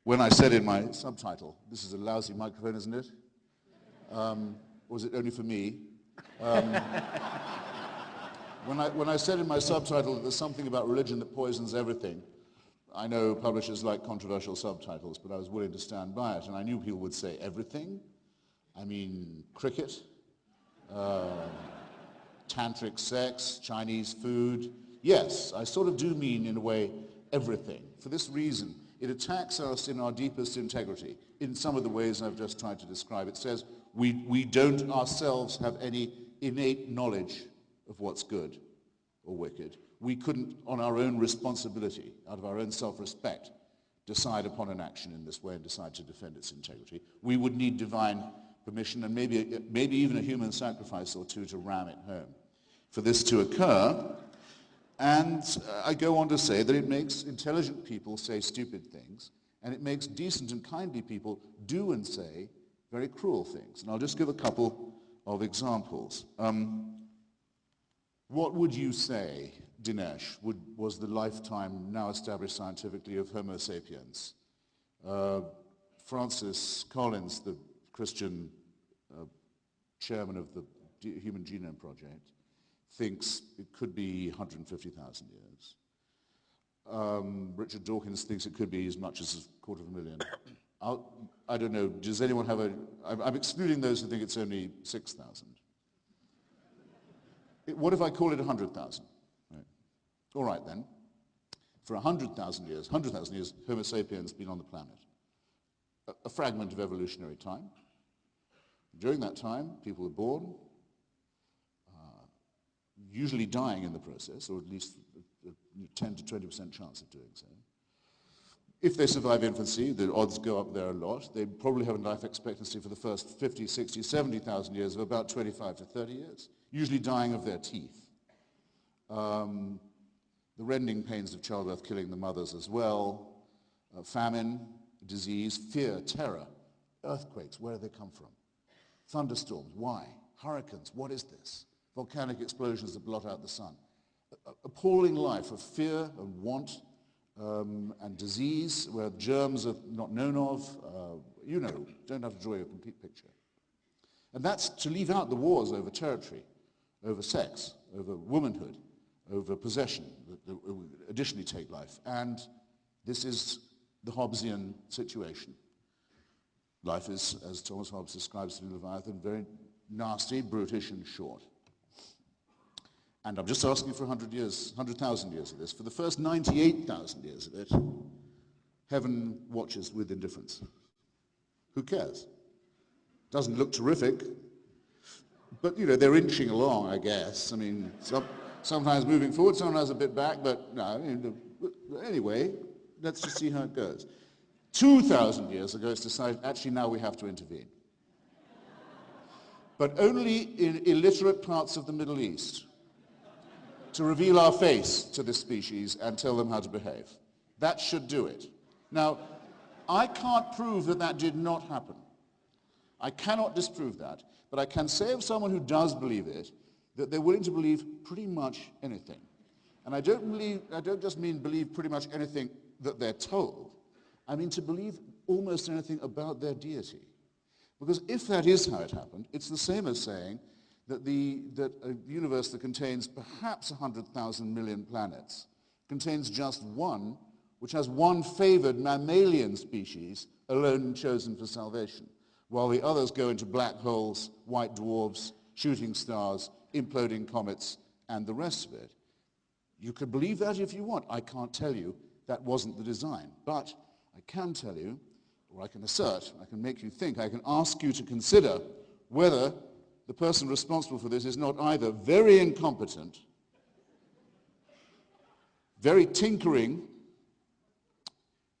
when I said in my subtitle, this is a lousy microphone, isn't it? Or is it only for me? When I said in my subtitle that there's something about religion that poisons everything, I know publishers like controversial subtitles, but I was willing to stand by it, and I knew people would say everything. I mean, cricket, tantric sex, Chinese food. Yes, I sort of do mean, in a way, everything. For this reason, it attacks us in our deepest integrity, in some of the ways I've just tried to describe. It says we don't ourselves have any innate knowledge of what's good or wicked. We couldn't, on our own responsibility, out of our own self-respect, decide upon an action in this way and decide to defend its integrity. We would need divine permission and maybe even a human sacrifice or two to ram it home. For this to occur, and I go on to say that it makes intelligent people say stupid things, and it makes decent and kindly people do and say very cruel things. And I'll just give a couple of examples. What would you say, Dinesh, was the lifetime now established scientifically of Homo sapiens? Francis Collins, the Christian chairman of the Human Genome Project, thinks it could be 150,000 years. Richard Dawkins thinks it could be as much as 250,000. I don't know, does anyone have I'm excluding those who think it's only 6,000. What if I call it 100,000? Right. All right then. For 100,000 years, Homo sapiens has been on the planet. A fragment of evolutionary time. During that time, people were born, usually dying in the process, or at least a 10 to 20% chance of doing so. If they survive infancy, the odds go up there a lot. They probably have a life expectancy for the first 50, 60, 70,000 years of about 25 to 30 years, usually dying of their teeth. The rending pains of childbirth killing the mothers as well, famine, disease, fear, terror, earthquakes, where do they come from? Thunderstorms, why? Hurricanes, what is this? Volcanic explosions that blot out the sun. Appalling life of fear and want and disease where germs are not known of. You know, don't have to draw you a complete picture. And that's to leave out the wars over territory, over sex, over womanhood, over possession that additionally take life. And this is the Hobbesian situation. Life is, as Thomas Hobbes describes it in Leviathan, very nasty, brutish, and short. And I'm just asking for 100,000 years of this. For the first 98,000 years of it, heaven watches with indifference. Who cares? Doesn't look terrific, but you know, they're inching along, I guess. I mean, sometimes moving forward, sometimes a bit back, but no, anyway, let's just see how it goes. 2,000 years ago, it's decided, actually now we have to intervene. But only in illiterate parts of the Middle East, to reveal our face to this species and tell them how to behave. That should do it. Now, I can't prove that that did not happen. I cannot disprove that, but I can say of someone who does believe it, that they're willing to believe pretty much anything. And I don't just mean believe pretty much anything that they're told. I mean to believe almost anything about their deity. Because if that is how it happened, it's the same as saying that a universe that contains perhaps 100,000 million planets contains just one, which has one favored mammalian species alone chosen for salvation, while the others go into black holes, white dwarfs, shooting stars, imploding comets, and the rest of it. You could believe that if you want. I can't tell you that wasn't the design. But I can tell you, or I can assert, I can make you think, I can ask you to consider whether the person responsible for this is not either very incompetent, very tinkering,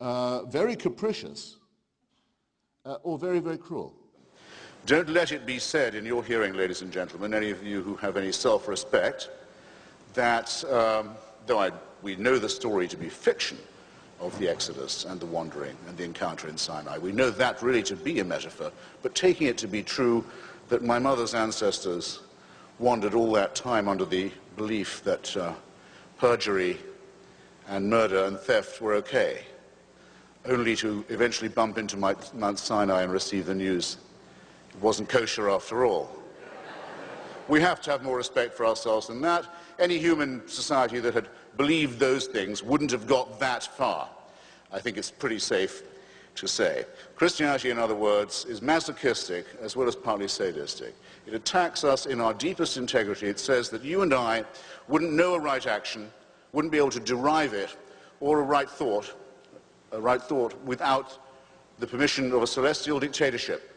very capricious, or very, very cruel. Don't let it be said in your hearing, ladies and gentlemen, any of you who have any self-respect, that though we know the story to be fiction of the Exodus and the wandering and the encounter in Sinai, we know that really to be a metaphor, but taking it to be true that my mother's ancestors wandered all that time under the belief that perjury and murder and theft were okay. only to eventually bump into Mount Sinai and receive the news it wasn't kosher after all. We have to have more respect for ourselves than that. Any human society that had believed those things wouldn't have got that far. I think it's pretty safe to say. Christianity, in other words, is masochistic as well as partly sadistic. It attacks us in our deepest integrity. It says that you and I wouldn't know a right action, wouldn't be able to derive it, or a right thought without the permission of a celestial dictatorship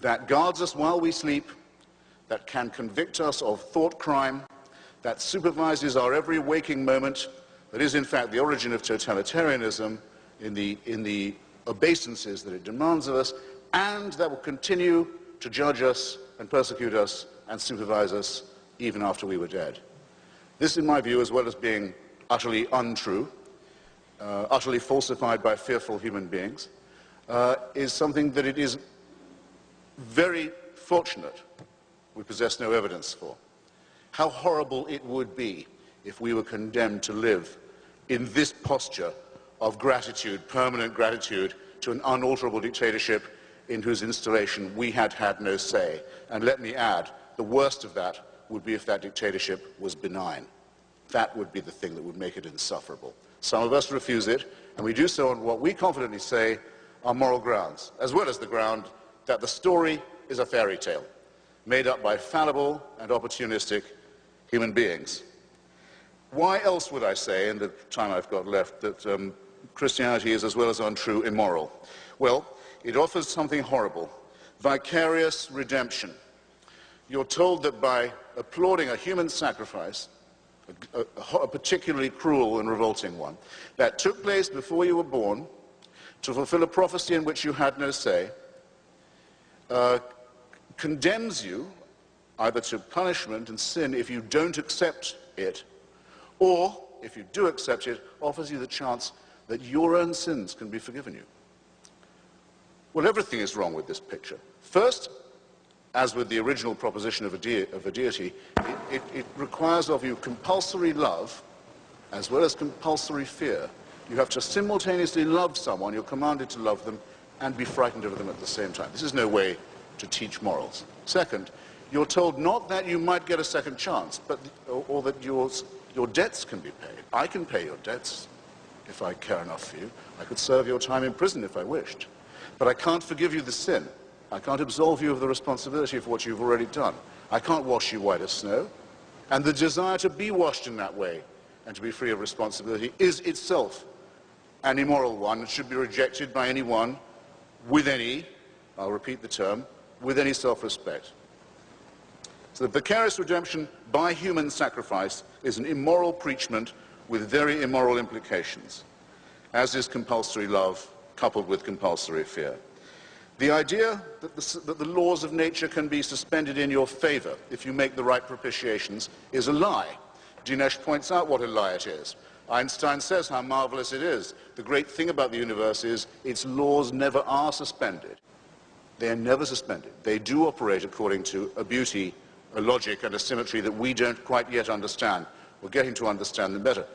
that guards us while we sleep, that can convict us of thought crime, that supervises our every waking moment, that is in fact the origin of totalitarianism in the obeisances that it demands of us, and that will continue to judge us and persecute us and supervise us even after we were dead. This, in my view, as well as being utterly untrue, utterly falsified by fearful human beings, is something that it is very fortunate we possess no evidence for. How horrible it would be if we were condemned to live in this posture of gratitude, permanent gratitude, to an unalterable dictatorship in whose installation we had had no say. And let me add, the worst of that would be if that dictatorship was benign. That would be the thing that would make it insufferable. Some of us refuse it, and we do so on what we confidently say are moral grounds, as well as the ground that the story is a fairy tale, made up by fallible and opportunistic human beings. Why else would I say, in the time I've got left, that Christianity is as well as untrue immoral? Well, it offers something horrible, vicarious redemption. You're told that by applauding a human sacrifice, a particularly cruel and revolting one, that took place before you were born, to fulfill a prophecy in which you had no say, condemns you either to punishment and sin if you don't accept it, or, if you do accept it, offers you the chance that your own sins can be forgiven you. Well, everything is wrong with this picture. First, as with the original proposition of a deity, it requires of you compulsory love as well as compulsory fear. You have to simultaneously love someone, you're commanded to love them, and be frightened of them at the same time. This is no way to teach morals. Second, you're told not that you might get a second chance, but or that your debts can be paid. I can pay your debts if I care enough for you. I could serve your time in prison if I wished. But I can't forgive you the sin. I can't absolve you of the responsibility for what you've already done. I can't wash you white as snow. And the desire to be washed in that way and to be free of responsibility is itself an immoral one. It should be rejected by anyone with any, I'll repeat the term, with any self-respect. So the vicarious redemption by human sacrifice is an immoral preachment with very immoral implications, as is compulsory love coupled with compulsory fear. The idea that the laws of nature can be suspended in your favor if you make the right propitiations is a lie. Dinesh points out what a lie it is. Einstein says how marvelous it is. The great thing about the universe is its laws never are suspended. They are never suspended. They do operate according to a beauty, a logic, and a symmetry that we don't quite yet understand. We're getting to understand them better.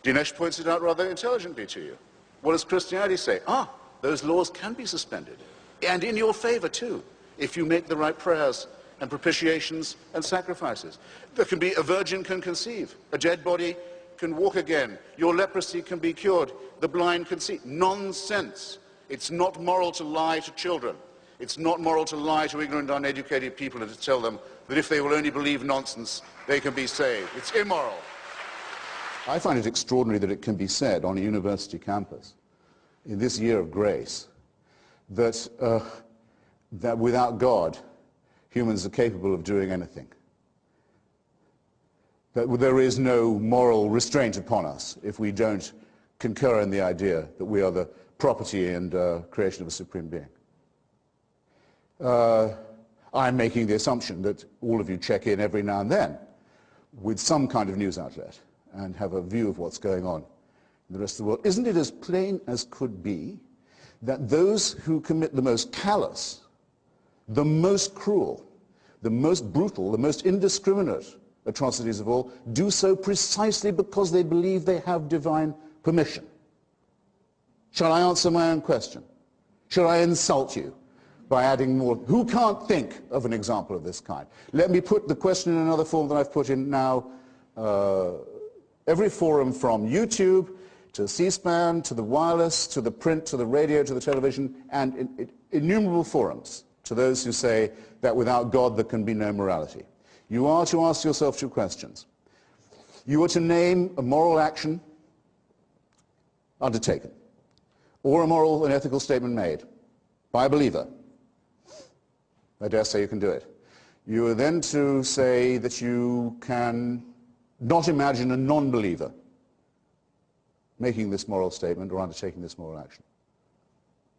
Dinesh points it out rather intelligently to you. What does Christianity say? Those laws can be suspended. And in your favor, too, if you make the right prayers and propitiations and sacrifices. There can be, a virgin can conceive, a dead body can walk again, your leprosy can be cured, the blind can see. Nonsense. It's not moral to lie to children. It's not moral to lie to ignorant, uneducated people and to tell them that if they will only believe nonsense, they can be saved. It's immoral. I find it extraordinary that it can be said on a university campus in this year of grace that, that without God, humans are capable of doing anything. That there is no moral restraint upon us if we don't concur in the idea that we are the property and creation of a supreme being. I'm making the assumption that all of you check in every now and then with some kind of news outlet and have a view of what's going on in the rest of the world. Isn't it as plain as could be that those who commit the most callous, the most cruel, the most brutal, the most indiscriminate atrocities of all do so precisely because they believe they have divine permission? Shall I answer my own question? Shall I insult you by adding more? Who can't think of an example of this kind? Let me put the question in another form that I've put in now. Every forum from YouTube to C-SPAN, to the wireless, to the print, to the radio, to the television, and innumerable forums to those who say that without God there can be no morality. You are to ask yourself two questions. You are to name a moral action undertaken, or a moral and ethical statement made by a believer. I dare say you can do it. You are then to say that you can not imagine a non-believer making this moral statement or undertaking this moral action.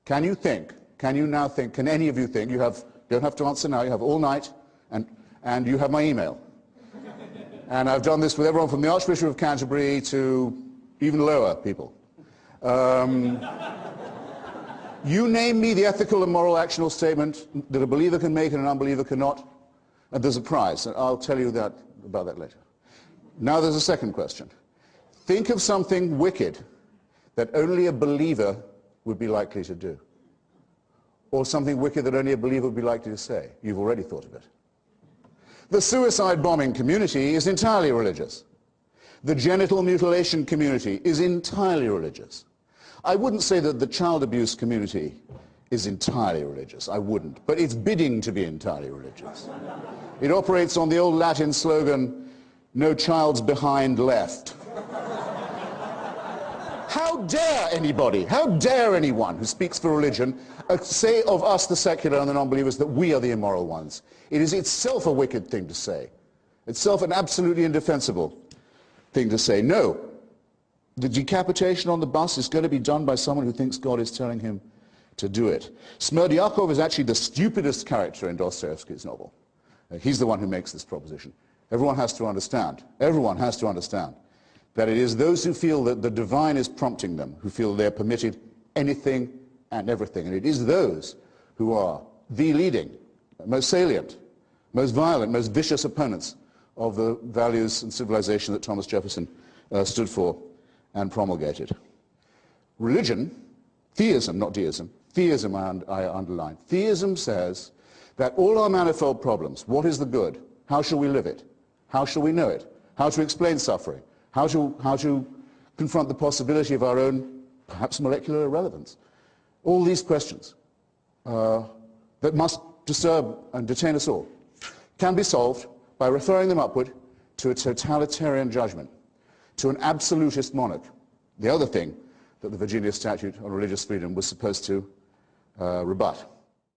Can you think, can you now think, can any of you think, don't have to answer now, you have all night, and you have my email. And I've done this with everyone from the Archbishop of Canterbury to even lower people. You name me the ethical and moral action or statement that a believer can make and an unbeliever cannot, and there's a prize. And I'll tell you about that later. Now there's a second question. Think of something wicked that only a believer would be likely to do. Or something wicked that only a believer would be likely to say. You've already thought of it. The suicide bombing community is entirely religious. The genital mutilation community is entirely religious. I wouldn't say that the child abuse community is entirely religious. I wouldn't. But it's bidding to be entirely religious. It operates on the old Latin slogan, no child's behind left. How dare anybody, how dare anyone who speaks for religion say of us, the secular and the non-believers, that we are the immoral ones? It is itself a wicked thing to say. Itself an absolutely indefensible thing to say. No, the decapitation on the bus is going to be done by someone who thinks God is telling him to do it. Smerdyakov is actually the stupidest character in Dostoevsky's novel. He's the one who makes this proposition. Everyone has to understand that it is those who feel that the divine is prompting them, who feel they're permitted anything and everything. And it is those who are the leading, most salient, most violent, most vicious opponents of the values and civilization that Thomas Jefferson stood for and promulgated. Religion, theism, not deism, theism I underline. Theism says that all our manifold problems, what is the good? How shall we live it? How shall we know it? How to explain suffering? How to confront the possibility of our own, perhaps molecular irrelevance? All these questions that must disturb and detain us all can be solved by referring them upward to a totalitarian judgment, to an absolutist monarch. The other thing that the Virginia Statute on Religious Freedom was supposed to rebut.